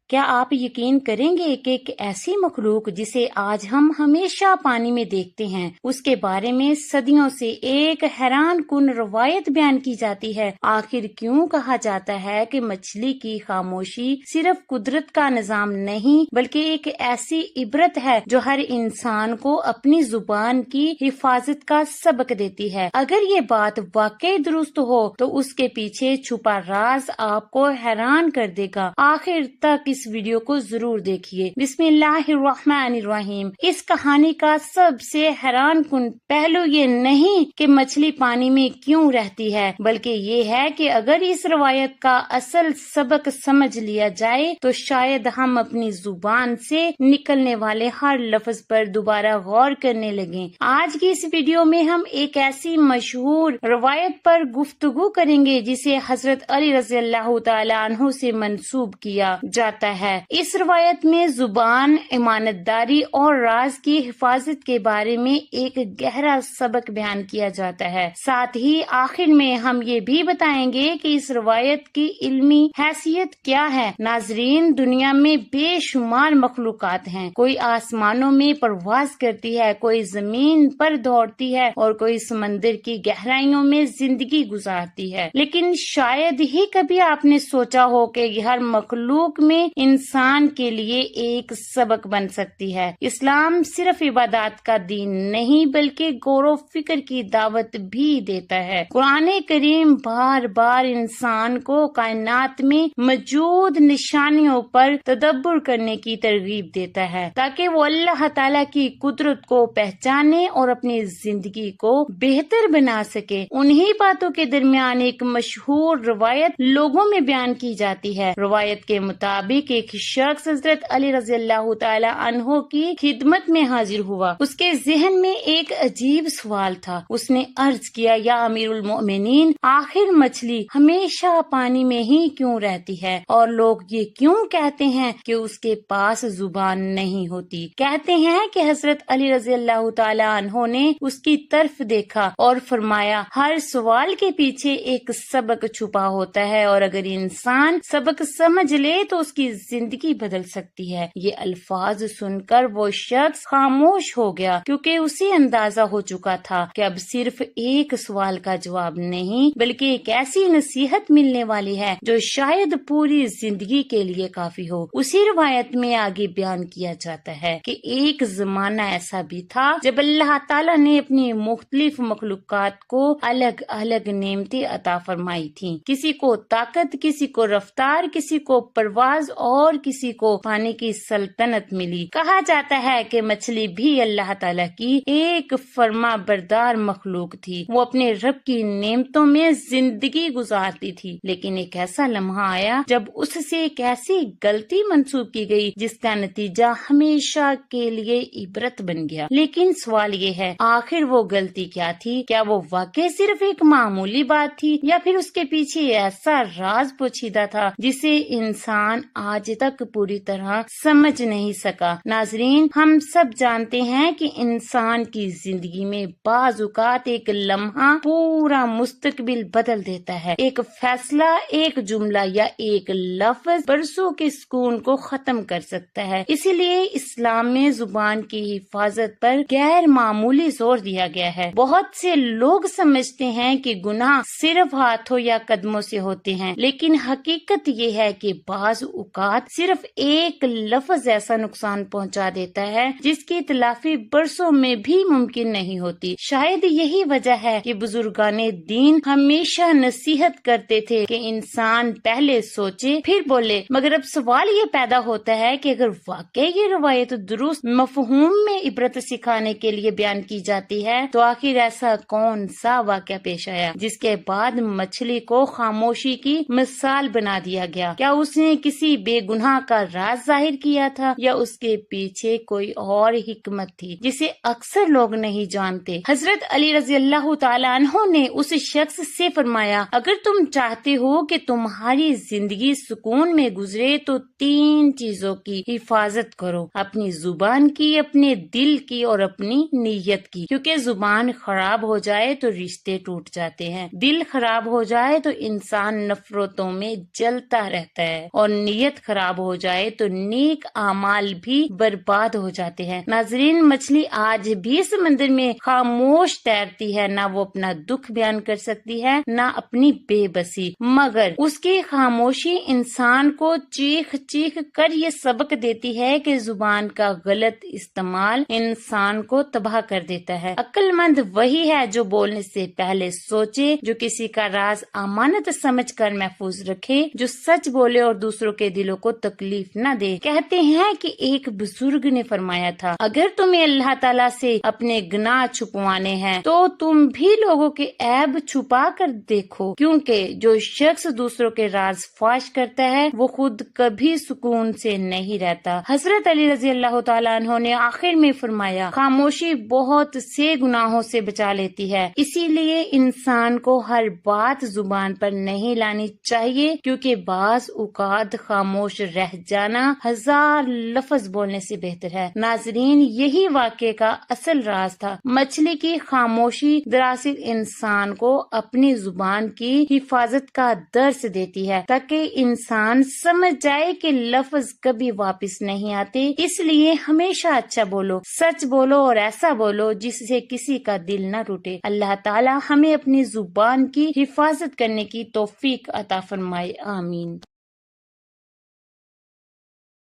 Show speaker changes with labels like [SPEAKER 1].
[SPEAKER 1] کیا آپ یقین کریں گے کہ ایک ایسی مخلوق جسے آج ہم ہمیشہ پانی میں دیکھتے ہیں، اس کے بارے میں صدیوں سے ایک حیران کن روایت بیان کی جاتی ہے؟ آخر کیوں کہا جاتا ہے کہ مچھلی کی خاموشی صرف قدرت کا نظام نہیں بلکہ ایک ایسی عبرت ہے جو ہر انسان کو اپنی زبان کی حفاظت کا سبق دیتی ہے؟ اگر یہ بات واقعی درست ہو تو اس کے پیچھے چھپا راز آپ کو حیران کر دے گا۔ آخر تک اس ویڈیو کو ضرور دیکھیے۔ بسم اللہ الرحمن الرحیم۔ اس کہانی کا سب سے حیران کن پہلو یہ نہیں کہ مچھلی پانی میں کیوں رہتی ہے، بلکہ یہ ہے کہ اگر اس روایت کا اصل سبق سمجھ لیا جائے تو شاید ہم اپنی زبان سے نکلنے والے ہر لفظ پر دوبارہ غور کرنے لگیں۔ آج کی اس ویڈیو میں ہم ایک ایسی مشہور روایت پر گفتگو کریں گے جسے حضرت علی رضی اللہ تعالی عنہ سے منسوب کیا جاتا ہے۔ اس روایت میں زبان، امانت داری اور راز کی حفاظت کے بارے میں ایک گہرا سبق بیان کیا جاتا ہے۔ ساتھ ہی آخر میں ہم یہ بھی بتائیں گے کہ اس روایت کی علمی حیثیت کیا ہے۔ ناظرین، دنیا میں بے شمار مخلوقات ہیں، کوئی آسمانوں میں پرواز کرتی ہے، کوئی زمین پر دوڑتی ہے اور کوئی سمندر کی گہرائیوں میں زندگی گزارتی ہے، لیکن شاید ہی کبھی آپ نے سوچا ہو کہ ہر مخلوق میں انسان کے لیے ایک سبق بن سکتی ہے۔ اسلام صرف عبادات کا دین نہیں بلکہ غور و فکر کی دعوت بھی دیتا ہے۔ قرآن کریم بار بار انسان کو کائنات میں موجود نشانیوں پر تدبر کرنے کی ترغیب دیتا ہے تاکہ وہ اللہ تعالیٰ کی قدرت کو پہچانے اور اپنی زندگی کو بہتر بنا سکے۔ انہی باتوں کے درمیان ایک مشہور روایت لوگوں میں بیان کی جاتی ہے۔ روایت کے مطابق ایک شخص حضرت علی رضی اللہ تعالی عنہ کی خدمت میں حاضر ہوا۔ اس کے ذہن میں ایک عجیب سوال تھا۔ اس نے عرض کیا، یا امیر المؤمنین، آخر مچھلی ہمیشہ پانی میں ہی کیوں رہتی ہے اور لوگ یہ کیوں کہتے ہیں کہ اس کے پاس زبان نہیں ہوتی؟ کہتے ہیں کہ حضرت علی رضی اللہ تعالی عنہ نے اس کی طرف دیکھا اور فرمایا، ہر سوال کے پیچھے ایک سبق چھپا ہوتا ہے اور اگر انسان سبق سمجھ لے تو اس کی زندگی بدل سکتی ہے۔ یہ الفاظ سن کر وہ شخص خاموش ہو گیا کیونکہ اسے اندازہ ہو چکا تھا کہ اب صرف ایک سوال کا جواب نہیں بلکہ ایک ایسی نصیحت ملنے والی ہے جو شاید پوری زندگی کے لیے کافی ہو۔ اسی روایت میں آگے بیان کیا جاتا ہے کہ ایک زمانہ ایسا بھی تھا جب اللہ تعالیٰ نے اپنی مختلف مخلوقات کو الگ الگ نعمتیں عطا فرمائی تھیں۔ کسی کو طاقت، کسی کو رفتار، کسی کو پرواز اور کسی کو پانی کی سلطنت ملی۔ کہا جاتا ہے کہ مچھلی بھی اللہ تعالیٰ کی ایک فرما بردار مخلوق تھی۔ وہ اپنے رب کی نعمتوں میں زندگی گزارتی تھی، لیکن ایک ایسا لمحہ آیا جب اس سے ایک ایسی غلطی منسوب کی گئی جس کا نتیجہ ہمیشہ کے لیے عبرت بن گیا۔ لیکن سوال یہ ہے، آخر وہ غلطی کیا تھی؟ کیا وہ واقعی صرف ایک معمولی بات تھی یا پھر اس کے پیچھے ایسا راز پوشیدہ تھا جسے انسان آج تک پوری طرح سمجھ نہیں سکا؟ ناظرین، ہم سب جانتے ہیں کہ انسان کی زندگی میں بعض اوقات ایک لمحہ پورا مستقبل بدل دیتا ہے۔ ایک فیصلہ، ایک جملہ یا ایک لفظ برسوں کے سکون کو ختم کر سکتا ہے۔ اسی لیے اسلام میں زبان کی حفاظت پر غیر معمولی زور دیا گیا ہے۔ بہت سے لوگ سمجھتے ہیں کہ گناہ صرف ہاتھوں یا قدموں سے ہوتے ہیں، لیکن حقیقت یہ ہے کہ بعض اوقات صرف ایک لفظ ایسا نقصان پہنچا دیتا ہے جس کی تلافی برسوں میں بھی ممکن نہیں ہوتی۔ شاید یہی وجہ ہے کہ بزرگان دین ہمیشہ نصیحت کرتے تھے کہ انسان پہلے سوچے پھر بولے۔ مگر اب سوال یہ پیدا ہوتا ہے کہ اگر واقعی یہ روایت درست مفہوم میں عبرت سکھانے کے لیے بیان کی جاتی ہے تو آخر ایسا کون سا واقعہ پیش آیا جس کے بعد مچھلی کو خاموشی کی مثال بنا دیا گیا؟ کیا اس نے کسی بے گناہ کا راز ظاہر کیا تھا یا اس کے پیچھے کوئی اور حکمت تھی جسے اکثر لوگ نہیں جانتے؟ حضرت علی رضی اللہ تعالی عنہ نے اس شخص سے فرمایا، اگر تم چاہتے ہو کہ تمہاری زندگی سکون میں گزرے تو 3 چیزوں کی حفاظت کرو، اپنی زبان کی، اپنے دل کی اور اپنی نیت کی، کیونکہ زبان خراب ہو جائے تو رشتے ٹوٹ جاتے ہیں، دل خراب ہو جائے تو انسان نفرتوں میں جلتا رہتا ہے اور نیت نیت خراب ہو جائے تو نیک اعمال بھی برباد ہو جاتے ہیں۔ ناظرین، مچھلی آج بھی سمندر میں خاموش تیرتی ہے، نہ وہ اپنا دکھ بیان کر سکتی ہے نہ اپنی بے بسی، مگر اس کی خاموشی انسان کو چیخ چیخ کر یہ سبق دیتی ہے کہ زبان کا غلط استعمال انسان کو تباہ کر دیتا ہے۔ عقل مند وہی ہے جو بولنے سے پہلے سوچے، جو کسی کا راز امانت سمجھ کر محفوظ رکھے، جو سچ بولے اور دوسروں کے دلوں کو تکلیف نہ دے۔ کہتے ہیں کہ ایک بزرگ نے فرمایا تھا، اگر تمہیں اللہ تعالیٰ سے اپنے گناہ چھپوانے ہیں تو تم بھی لوگوں کے عیب چھپا کر دیکھو، کیونکہ جو شخص دوسروں کے راز فاش کرتا ہے وہ خود کبھی سکون سے نہیں رہتا۔ حضرت علی رضی اللہ تعالیٰ عنہ نے آخر میں فرمایا، خاموشی بہت سے گناہوں سے بچا لیتی ہے، اسی لیے انسان کو ہر بات زبان پر نہیں لانی چاہیے، کیونکہ بعض اوقات خاموش رہ جانا ہزار لفظ بولنے سے بہتر ہے۔ ناظرین، یہی واقعے کا اصل راز تھا۔ مچھلی کی خاموشی دراصل انسان کو اپنی زبان کی حفاظت کا درس دیتی ہے، تاکہ انسان سمجھ جائے کہ لفظ کبھی واپس نہیں آتے۔ اس لیے ہمیشہ اچھا بولو، سچ بولو اور ایسا بولو جس سے کسی کا دل نہ ٹوٹے۔ اللہ تعالی ہمیں اپنی زبان کی حفاظت کرنے کی توفیق عطا فرمائے، آمین۔